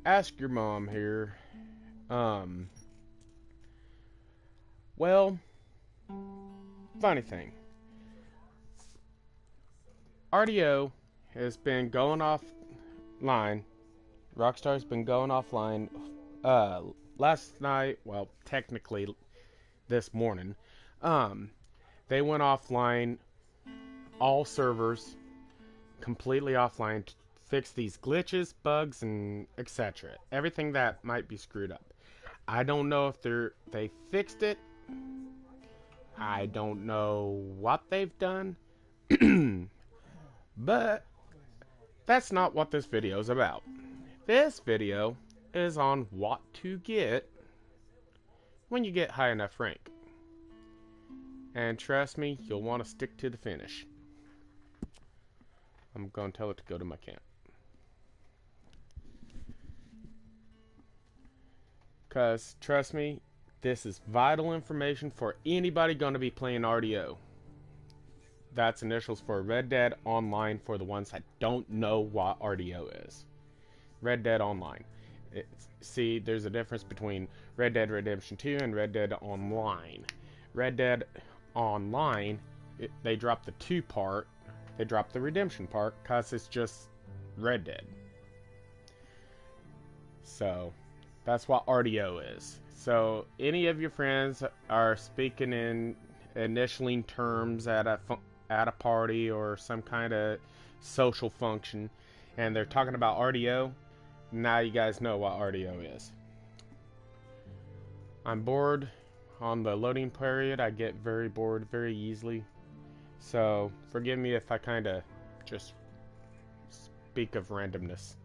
ask your mom here. Well, funny thing. RDO has been going offline. Rockstar's been going offline last night, well, technically this morning. They went offline, all servers completely offline to fix these glitches, bugs, and etc. Everything that might be screwed up. I don't know if they fixed it. I don't know what they've done. But that's not what this video is about. This video is on what to get when you get high enough rank. And trust me, you'll want to stick to the finish. I'm going to tell it to go to my camp. Because, trust me, this is vital information for anybody going to be playing RDO. That's initials for Red Dead Online for the ones that don't know what RDO is. Red Dead Online. See, there's a difference between Red Dead Redemption 2 and Red Dead Online. Red Dead Online, they dropped the 2 part. They dropped the Redemption part because it's just Red Dead. So, that's what RDO is. So, any of your friends are speaking in initialing terms at a party or some kind of social function, and they're talking about RDO, now you guys know what RDO is. I'm bored. On the loading period, I get very bored very easily. So, forgive me if I kind of just speak of randomness.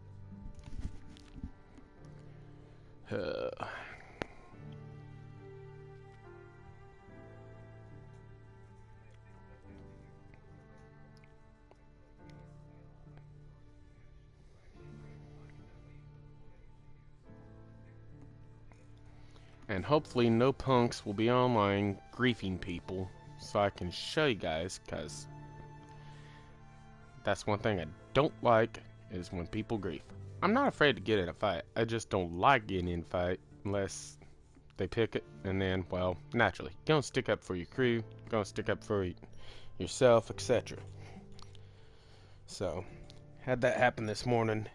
And hopefully no punks will be online griefing people so I can show you guys, because that's one thing I don't like is when people grief. I'm not afraid to get in a fight. I just don't like getting in a fight unless they pick it, and then, well, naturally, gonna stick up for your crew, gonna stick up for yourself, etc. So, had that happen this morning.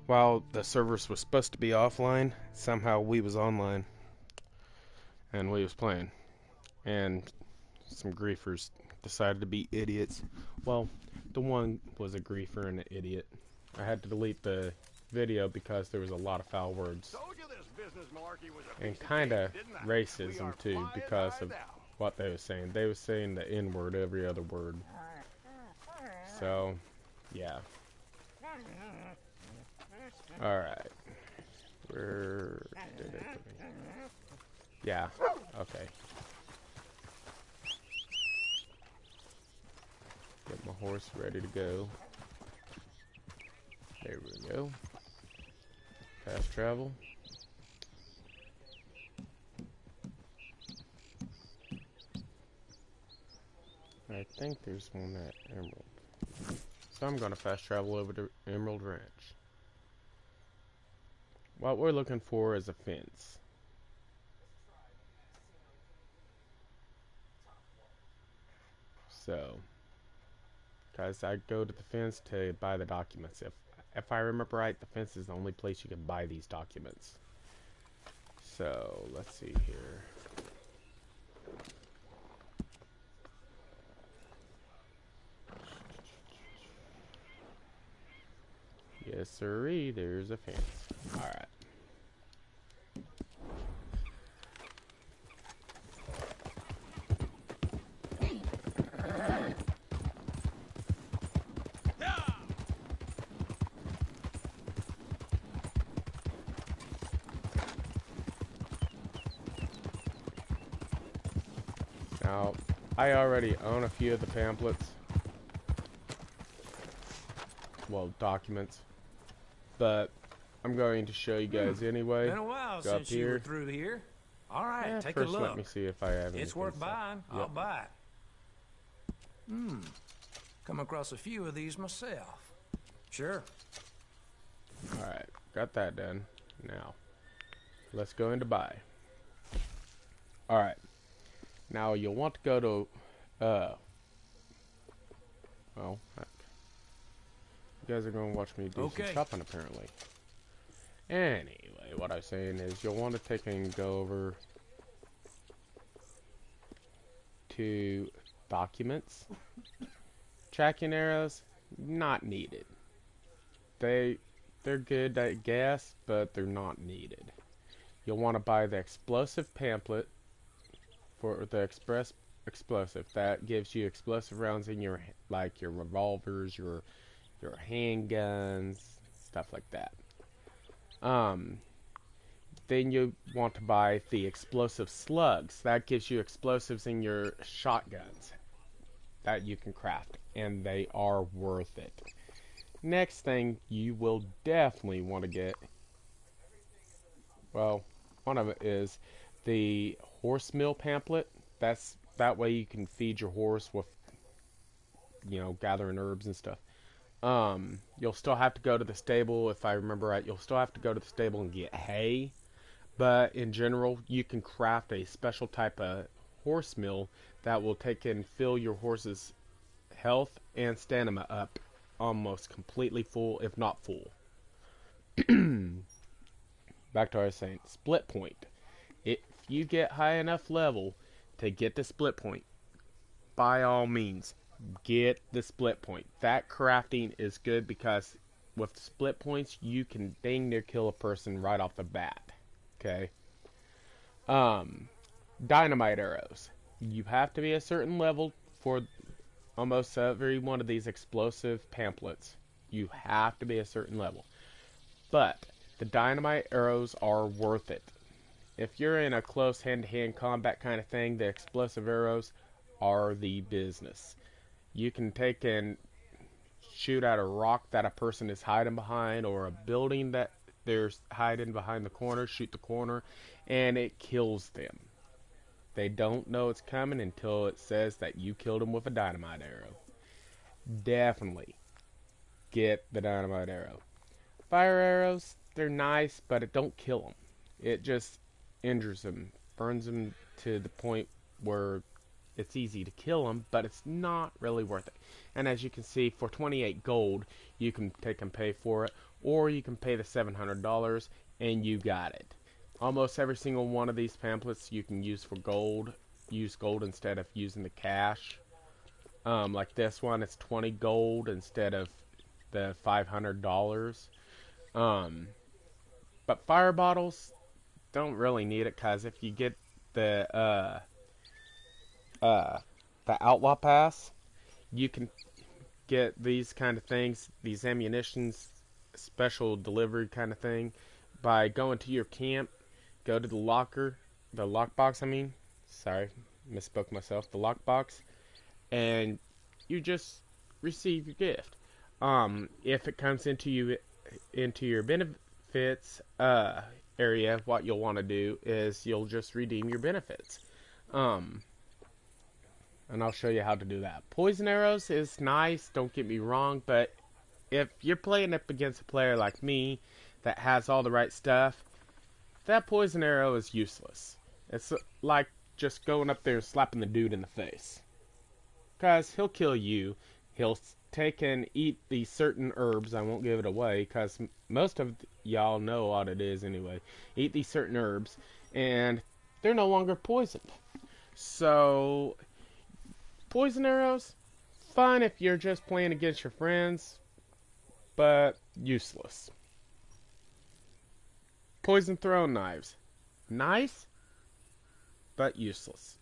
While the servers was supposed to be offline, somehow we was online. And we was playing. And some griefers decided to be idiots. Well, the one was a griefer and an idiot. I had to delete the video because there was a lot of foul words. And kinda racism too, because of what they were saying. They were saying the N-word every other word. So, yeah. Alright. Where did it put me? Yeah, okay. Get my horse ready to go. There we go. Fast travel. I think there's one at Emerald. So I'm gonna fast travel over to Emerald Ranch. What we're looking for is a fence. So, guys, I go to the fence to buy the documents. If I remember right, the fence is the only place you can buy these documents. So, let's see here. Yes, sirree, there's a fence. Alright. Now, I already own a few of the pamphlets. Well, documents. But I'm going to show you guys anyway. Been a while Go up since you here. were through here. All right, take a First, look. let me see if I have It's anything worth so- buying. I'll Yep. buy it. Come across a few of these myself. Sure. Alright. got that done. Now, let's go into buy. Alright. Now, you'll want to go to, well, you guys are going to watch me do some shopping, apparently. Anyway, what I was saying is you'll want to take and go over to documents. Tracking arrows, not needed. They're good, I guess, but they're not needed. You'll want to buy the explosive pamphlet for the explosive. That gives you explosive rounds in your, like your revolvers, your handguns, stuff like that. Then you want to buy the explosive slugs. That gives you explosives in your shotguns that you can craft, and they are worth it. Next thing you will definitely want to get, well, one of it is the horse meal pamphlet. That way you can feed your horse with, gathering herbs and stuff. You'll still have to go to the stable, if I remember right. You'll still have to go to the stable and get hay. But in general, you can craft a special type of horse meal that will take and fill your horse's health and stamina up almost completely full, if not full. Back to what I was saying. Split point. If you get high enough level to get the split point, by all means, get the split point. That crafting is good because with split points, you can dang near kill a person right off the bat. Okay. Dynamite arrows. You have to be a certain level for almost every one of these explosive pamphlets. You have to be a certain level. But the dynamite arrows are worth it. If you're in a close hand-to-hand combat kind of thing, the explosive arrows are the business. You can take and shoot at a rock that a person is hiding behind, or a building that they're hiding behind the corner, shoot the corner, and it kills them. They don't know it's coming until it says that you killed them with a dynamite arrow. Definitely get the dynamite arrow. Fire arrows, they're nice, but it don't kill them. It just injures them, burns them to the point where it's easy to kill them, but it's not really worth it. And as you can see, for 28 gold, you can take and pay for it, or you can pay the $700 and you got it. Almost every single one of these pamphlets you can use for gold. Use gold instead of using the cash. Like this one, it's 20 gold instead of the $500. But fire bottles don't really need it, because if you get the outlaw pass, you can get these kind of things, these ammunitions, special delivery kind of thing, by going to your camp. Go to the lockbox, I mean. Sorry, misspoke myself. The lockbox. And you just receive your gift. If it comes into your benefits area, what you'll want to do is you'll just redeem your benefits. And I'll show you how to do that. Poison arrows is nice, don't get me wrong, but if you're playing up against a player like me that has all the right stuff, that poison arrow is useless. It's like just going up there and slapping the dude in the face. Because he'll kill you. He'll take and eat these certain herbs. I won't give it away because most of y'all know what it is anyway. Eat these certain herbs and they're no longer poisoned. So, poison arrows, fun if you're just playing against your friends, but useless. Poison throwing knives. Nice, but useless.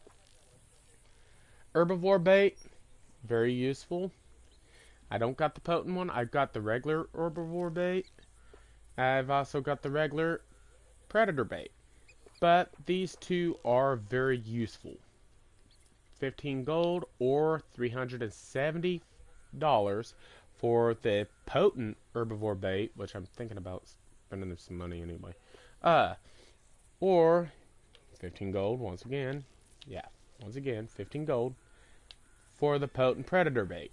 Herbivore bait, very useful. I don't got the potent one. I've got the regular herbivore bait. I've also got the regular predator bait. But these two are very useful. 15 gold or $370 for the potent herbivore bait, which I'm thinking about spending some money anyway. Or 15 gold once again. Yeah, once again, 15 gold for the potent predator bait.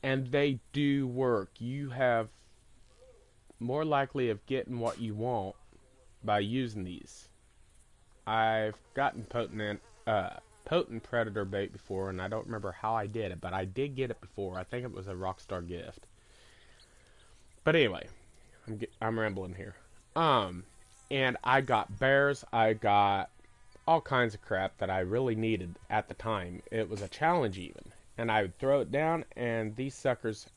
And they do work. You have more likely of getting what you want by using these. I've gotten potent predator bait before, and I don't remember how I did it, but I did get it before. I think it was a Rockstar gift. But anyway, I'm rambling here. And I got bears. I got all kinds of crap that I really needed at the time. It was a challenge even, and I would throw it down, and these suckers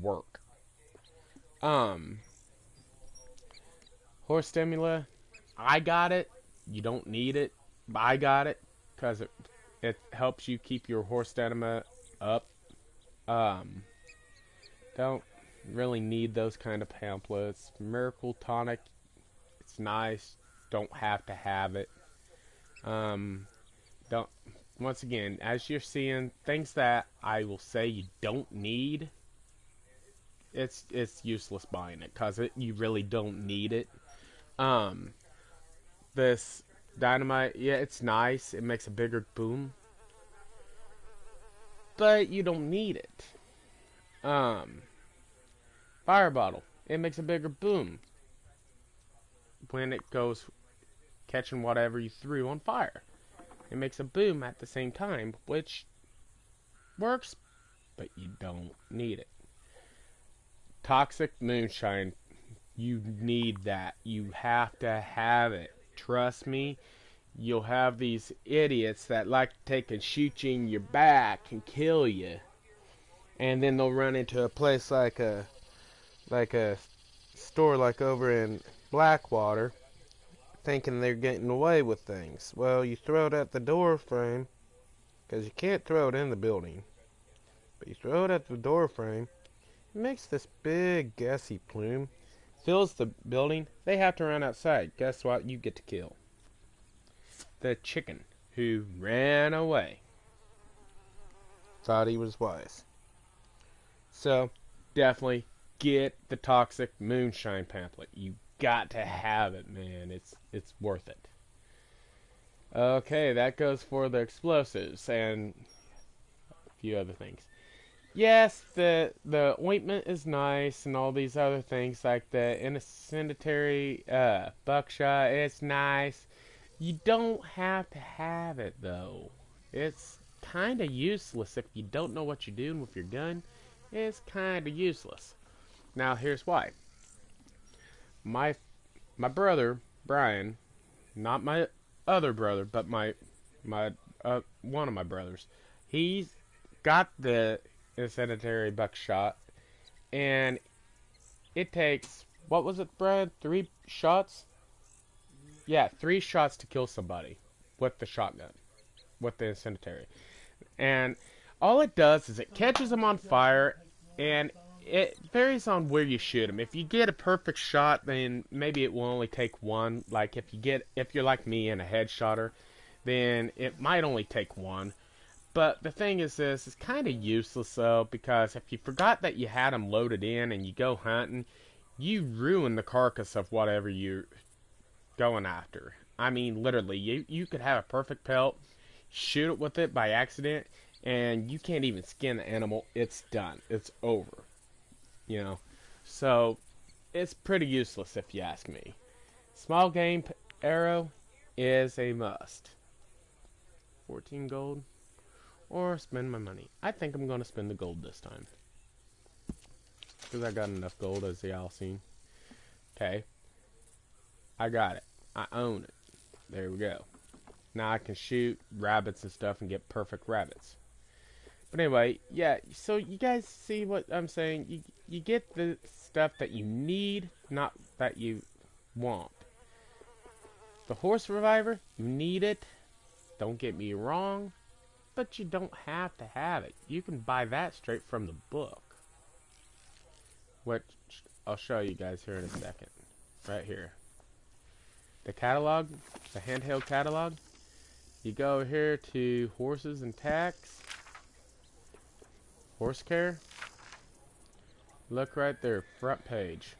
work. Horse stimula, I got it. You don't need it, but I got it because it helps you keep your horse stamina up. Um, don't really need those kind of pamphlets. Miracle tonic, it's nice. Don't have to have it. Don't. Once again, as you're seeing things that I will say you don't need, it's useless buying it because you really don't need it. Um, this dynamite, yeah, it's nice. It makes a bigger boom, but you don't need it. Fire bottle, it makes a bigger boom when it goes catching whatever you threw on fire. It makes a boom at the same time, which works, but you don't need it. Toxic moonshine, you need that. You have to have it. Trust me, you'll have these idiots that like to take and shoot you in your back and kill you. And then they'll run into a place like a store like over in Blackwater, thinking they're getting away with things. Well, you throw it at the door frame, because you can't throw it in the building. But you throw it at the door frame, it makes this big gassy plume, fills the building. They have to run outside. Guess what? You get to kill the chicken who ran away. Thought he was wise. So, definitely get the toxic moonshine pamphlet. You got to have it, man. It's worth it. Okay, that goes for the explosives and a few other things. Yes, the ointment is nice and all these other things like the incendiary buckshot. It's nice. You don't have to have it though. It's kind of useless if you don't know what you're doing with your gun. It's kind of useless. Now here's why. My brother Brian, not my other brother, but my one of my brothers, he's got the incendiary buckshot, and it takes, what was it, Brad? 3 shots? Yeah, 3 shots to kill somebody with the shotgun, with the incendiary. And all it does is it catches them on fire, and it varies on where you shoot them. If you get a perfect shot, then maybe it will only take 1. Like if you're like me and a headshotter, then it might only take 1. But the thing is this, it's kind of useless though, because if you forgot that you had them loaded in and you go hunting, you ruin the carcass of whatever you're going after. I mean, literally, you could have a perfect pelt, shoot it with it by accident, and you can't even skin the animal. It's done. It's over. You know? So, it's pretty useless if you ask me. Small game arrow is a must. 14 gold. Or spend my money. I think I'm going to spend the gold this time. Because I got enough gold, as y'all seen. Okay. I got it. I own it. There we go. Now I can shoot rabbits and stuff and get perfect rabbits. But anyway, yeah, so you guys see what I'm saying? You get the stuff that you need, not that you want. The horse reviver, you need it. Don't get me wrong. But you don't have to have it. You can buy that straight from the book. Which I'll show you guys here in a second. Right here. The catalog, the handheld catalog. You go over here to horses and tax. Horse care. Look right there, front page.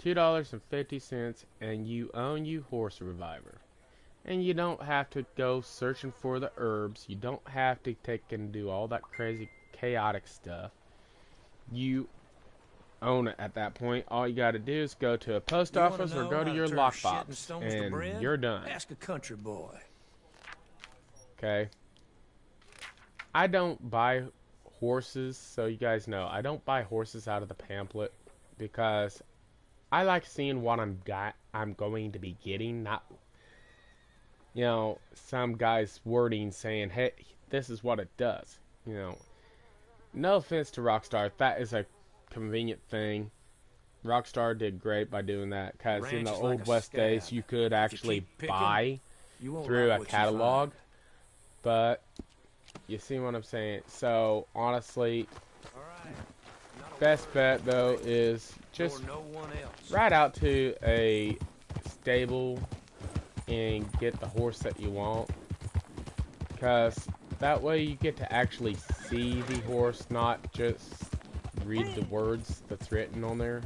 $2.50 and you own you horse reviver. And you don't have to go searching for the herbs. You don't have to take and do all that crazy chaotic stuff. You own it at that point. All you got to do is go to a post You want to office or know go to how to your turn shit and lockbox, stones to and bread? you're done. Ask a country boy. Okay? I don't buy horses, so you guys know, I don't buy horses out of the pamphlet because I like seeing what I'm going to be getting, not some guy's wording saying, "Hey, this is what it does." No offense to Rockstar, that is a convenient thing. Rockstar did great by doing that because in Ranch the is like a old West days, scab. you could If you actually keep picking, buy you won't through like a what you find. catalog, but you see what I'm saying. So honestly, All right. Not a best word bet from though me, is nor just no one else. ride out to a stable and get the horse that you want, because that way you get to actually see the horse, not just read the words that's written on there.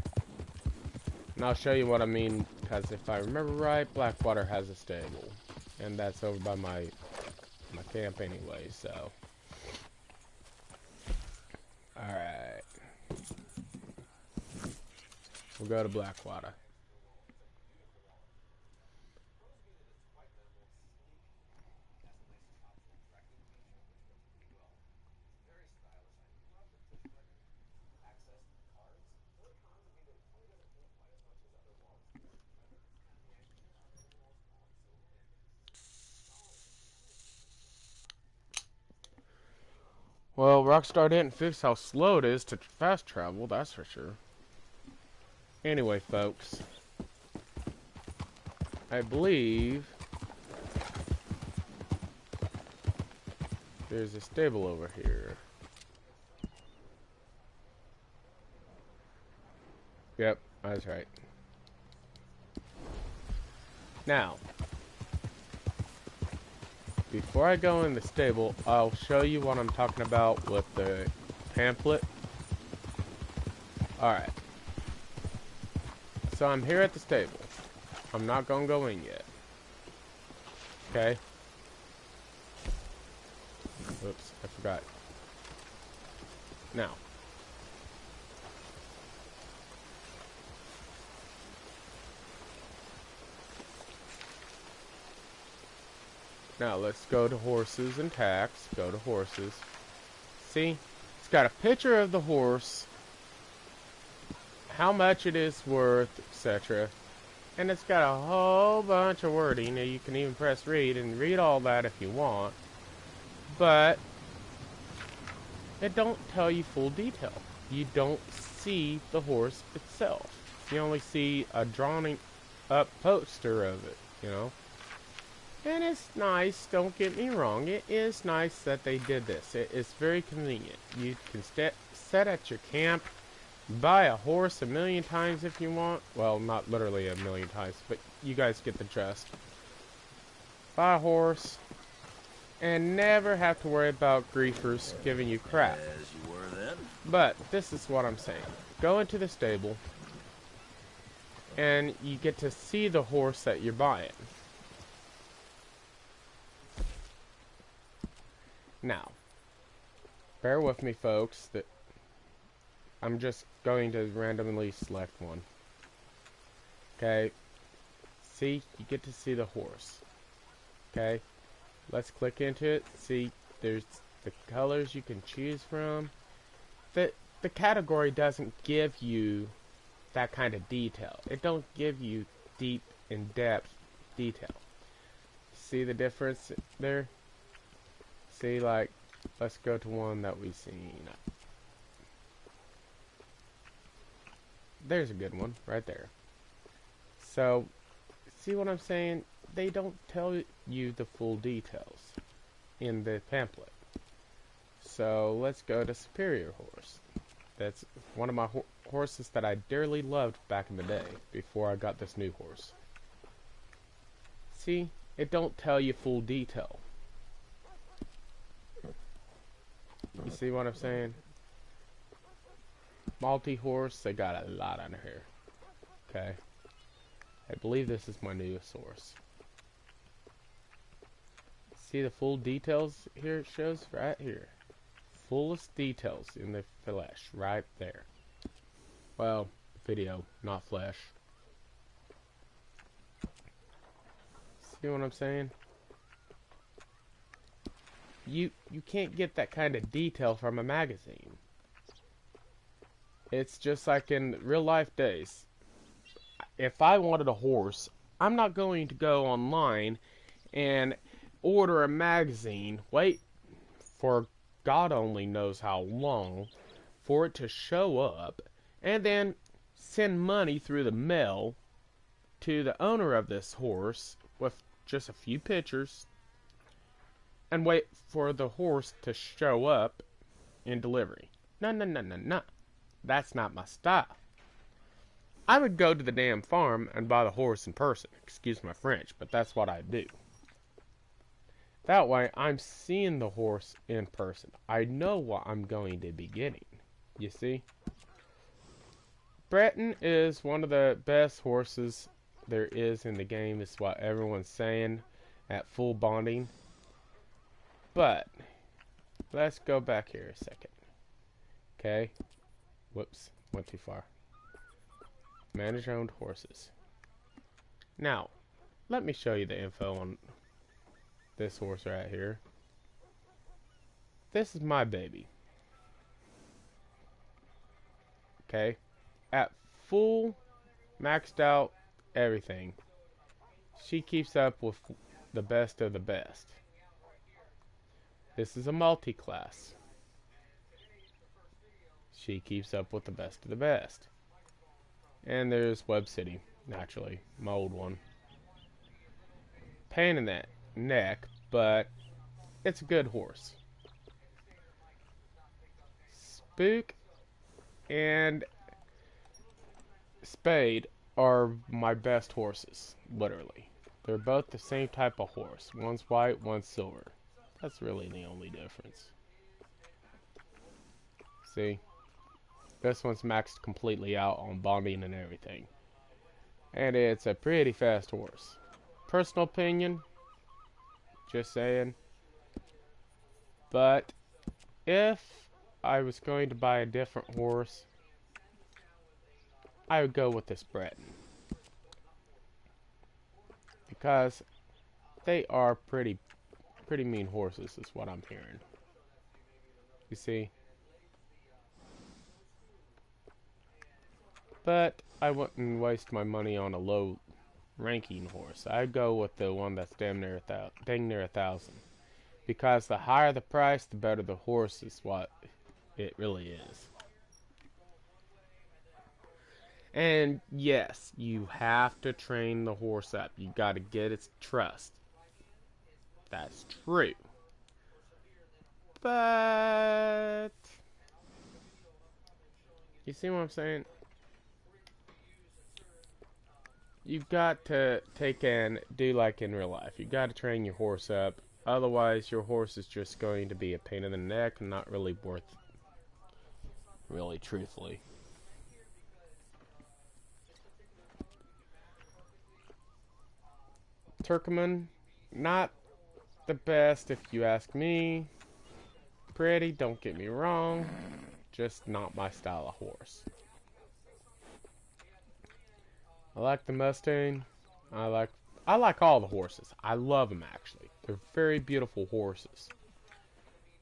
And I'll show you what I mean, because if I remember right, Blackwater has a stable, and that's over by my camp anyway. So all right, we'll go to Blackwater. Well, Rockstar didn't fix how slow it is to fast travel, that's for sure. Anyway, folks, I believe there's a stable over here. Yep, that's right. Now, before I go in the stable, I'll show you what I'm talking about with the pamphlet. Alright. So I'm here at the stable. I'm not gonna go in yet. Okay? Oops, I forgot. Now. Now let's go to horses and tax. Go to horses. See? It's got a picture of the horse, how much it is worth, etc. And it's got a whole bunch of wording, and you can even press read and read all that if you want. But it don't tell you full detail. You don't see the horse itself. You only see a drawn up poster of it. And it's nice, don't get me wrong, it is nice that they did this. It is very convenient. You can set at your camp, buy a horse a million times if you want. Well, not literally a million times, but you guys get the gist. Buy a horse, and never have to worry about griefers giving you crap. As you were then. But this is what I'm saying. Go into the stable, and you get to see the horse that you're buying. Now, bear with me, folks, that I'm just going to randomly select one. Okay, see, you get to see the horse. Okay, let's click into it. See, there's the colors you can choose from. The category doesn't give you that kind of detail. It don't give you deep, in-depth detail. See the difference there? See, like, let's go to one that we've seen. There's a good one right there. So, see what I'm saying? They don't tell you the full details in the pamphlet. So, let's go to Superior Horse. That's one of my horses that I dearly loved back in the day, before I got this new horse. See, it don't tell you full detail. You see what I'm saying? Multi-horse, they got a lot on here. Okay. I believe this is my newest horse. See the full details here? It shows right here. Fullest details in the flesh, right there. Well, video, not flesh. See what I'm saying? You can't get that kind of detail from a magazine. It's just like in real life days. If I wanted a horse, I'm not going to go online and order a magazine, wait for God only knows how long for it to show up, and then send money through the mail to the owner of this horse with just a few pictures and wait for the horse to show up in delivery. No, no, no, no, no. That's not my style. I would go to the damn farm and buy the horse in person. Excuse my French, but that's what I do. That way, I'm seeing the horse in person. I know what I'm going to be getting. You see? Breton is one of the best horses there is in the game, is what everyone's saying at full bonding. But, let's go back here a second. Okay? Whoops, went too far. Manage owned horses. Now, let me show you the info on this horse right here. This is my baby. Okay? At full, maxed out, everything. She keeps up with the best of the best. This is a multi-class. She keeps up with the best of the best. And there's Web City, naturally, my old one. Pain in that neck, but it's a good horse. Spook and Spade are my best horses, literally. They're both the same type of horse. One's white, one's silver. That's really the only difference. See? This one's maxed completely out on bonding and everything. And it's a pretty fast horse. Personal opinion, just saying. But if I was going to buy a different horse, I would go with this Breton. Because they are pretty mean horses, is what I'm hearing. You see? But I wouldn't waste my money on a low ranking horse. I'd go with the one that's dang near 1,000. Because the higher the price, the better the horse is what it really is. And yes, you have to train the horse up. You got to get its trust. That's true. But you see what I'm saying? You've got to take and do like in real life. You got to train your horse up. Otherwise, your horse is just going to be a pain in the neck and not really worth, really truthfully. Turkmen, not the best if you ask me. Pretty, don't get me wrong. Just not my style of horse. I like the Mustang. I like all the horses. I love them, actually. They're very beautiful horses.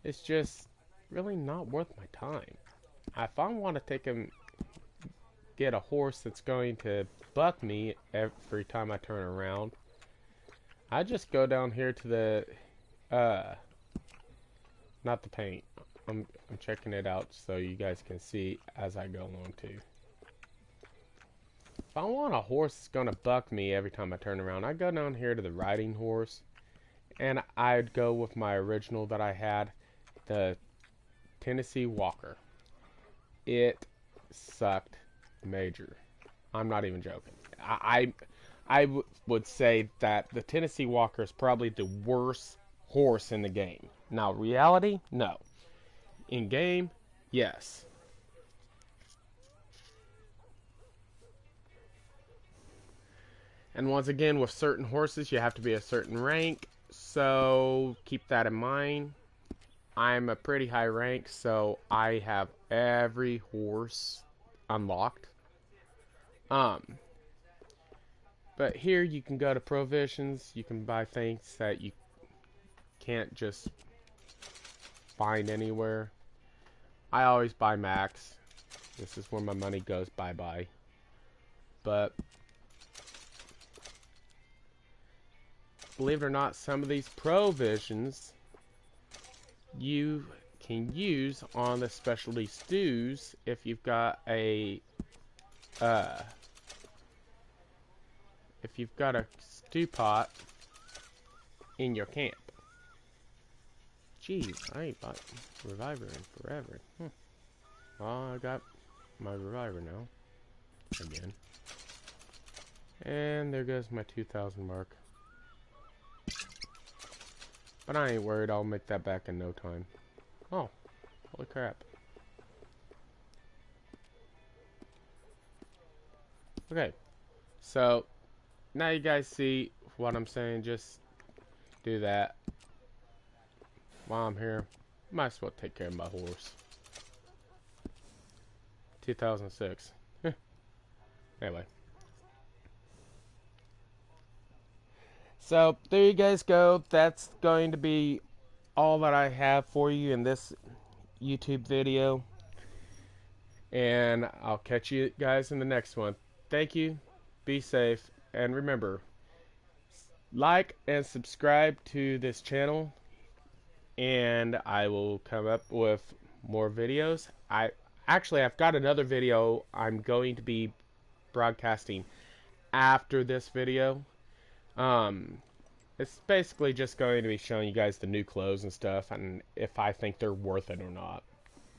It's just really not worth my time. If I want to take and get a horse that's going to buck me every time I turn around, I just go down here to the not the paint. I'm checking it out so you guys can see as I go along too. If I want a horse that's gonna buck me every time I turn around, I go down here to the riding horse, and I'd go with my original that I had, the Tennessee Walker. It sucked major. I'm not even joking. I would say that the Tennessee Walker is probably the worst horse in the game. Now, reality? No. In game? Yes. And once again, with certain horses, you have to be a certain rank. So, keep that in mind. I'm a pretty high rank, so I have every horse unlocked. Um, but here you can go to provisions. You can buy things that you can't just find anywhere. I always buy max. This is where my money goes bye-bye. But believe it or not, some of these provisions you can use on the specialty stews if you've got a stew pot in your camp. Jeez, I ain't bought Reviver in forever. Well, I got my Reviver now. Again. And there goes my 2,000 mark. But I ain't worried, I'll make that back in no time. Oh, holy crap. Okay, so now you guys see what I'm saying. Just do that. While I'm here, might as well take care of my horse. 2006. Anyway. So, there you guys go. That's going to be all that I have for you in this YouTube video. And I'll catch you guys in the next one. Thank you. Be safe. And remember, like and subscribe to this channel. And I will come up with more videos. I've got another video I'm going to be broadcasting after this video. It's basically just going to be showing you guys the new clothes and stuff, and if I think they're worth it or not.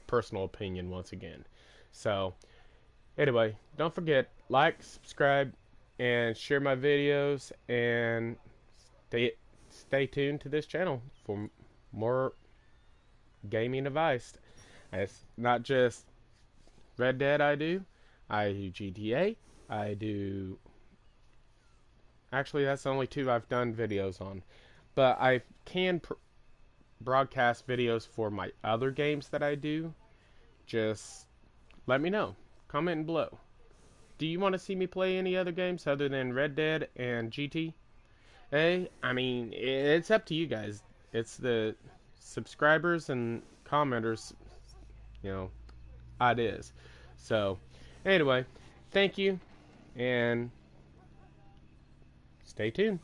Personal opinion once again. So, anyway, don't forget, like, subscribe, and share my videos, and stay tuned to this channel for more gaming advice. And it's not just Red Dead I do GTA, I do... Actually, that's the only two I've done videos on. But I can broadcast videos for my other games that I do. Just let me know. Comment below. Do you want to see me play any other games other than Red Dead and GTA? I mean, it's up to you guys. It's the subscribers and commenters, ideas. So, anyway, thank you, and stay tuned.